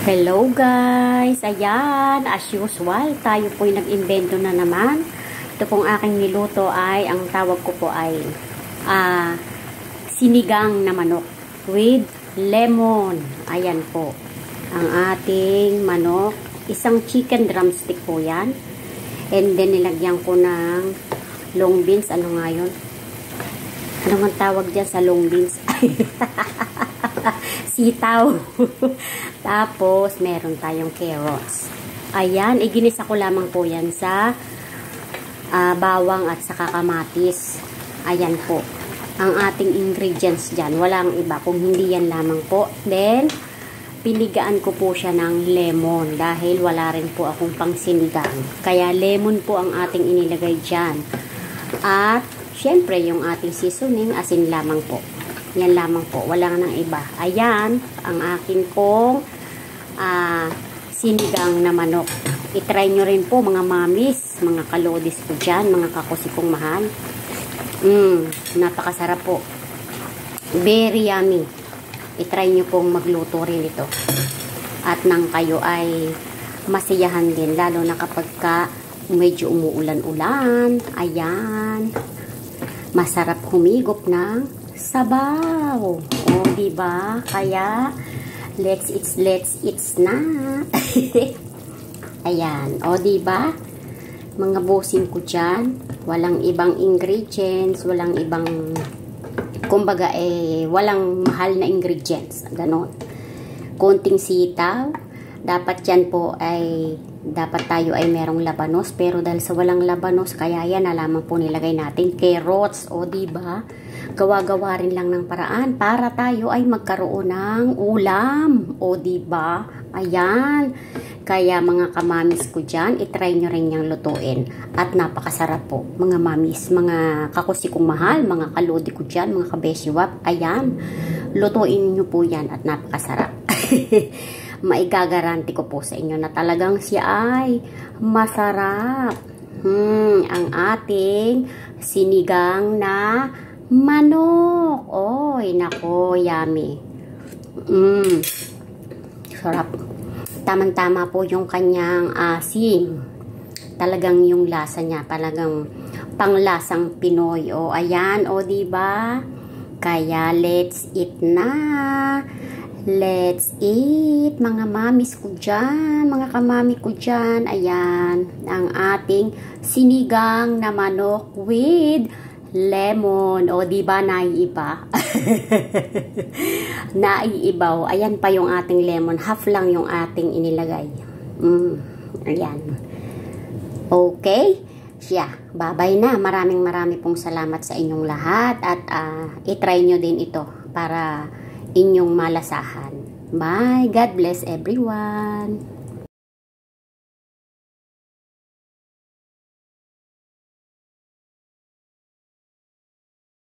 Hello guys! Ayan, as usual, tayo po'y nag-invento na naman. Ito pong aking niluto ay, ang tawag ko po ay sinigang na manok with lemon. Ayan po, ang ating manok. Isang chicken drumstick po yan. And then nilagyan ko ng long beans. Ano nga yun? Ano nga tawag dyan sa long beans? Sitaw. Tapos, meron tayong carrots. Ayan, iginisa ko lamang po yan sa bawang at saka kamatis. Ayan po. Ang ating ingredients dyan. Walang iba. Kung hindi yan lamang po. Then, pinigaan ko po siya ng lemon. Dahil wala rin po akong pang sinigang. Kaya, lemon po ang ating inilagay dyan. At, syempre, yung ating seasoning, asin lamang po. Yan lamang po. Wala nang iba. Ayan, ang akin pong sinigang na manok. I-try nyo rin po mga mamis, mga kalodis ko dyan, mga kakusi kong mahal. Napakasarap po. Very yummy. I-try nyo pong magluto rin ito. At nang kayo ay masiyahan din, lalo na kapag medyo umuulan-ulan. Ayan. Masarap humigop ng sabaw. O, diba? Kaya, let's eat na. Ayan. O, diba? Mga bossing ko dyan, walang ibang ingredients, walang ibang, kumbaga, walang mahal na ingredients. Ganon. Konting sitaw. Dapat yan po ay, dapat tayo ay merong labanos. Pero dahil sa walang labanos, kaya yan na lamang po nilagay natin. Carrots, o diba? Gawa-gawa rin lang ng paraan para tayo ay magkaroon ng ulam. O diba? Ayan. Kaya mga kamamis ko dyan, itry nyo rin yung lutuin. At napakasarap po. Mga mamis, mga kakusi kong mahal, mga kalodi ko dyan, mga kabeshiwap. Ayan. Lutuin nyo po yan at napakasarap. Maigagaranti ko po sa inyo na talagang siya ay masarap. Ang ating sinigang na manok. Oy, nako, yummy. Sarap. Tamang-tama po yung kanyang asim. Talagang yung lasa niya, talagang panglasang Pinoy. O, ayan, o, diba? Kaya, let's eat na. Let's eat, mga mamis ko dyan, mga kamami ko dyan. Ayan, ang ating sinigang na manok with lemon. O, diba, naiiba? Naiibaw. Ayan pa yung ating lemon. Half lang yung ating inilagay. Ayan. Okay? Siya, babay na. Maraming pong salamat sa inyong lahat. At itry nyo din ito para inyong malasahan. Bye. God bless everyone.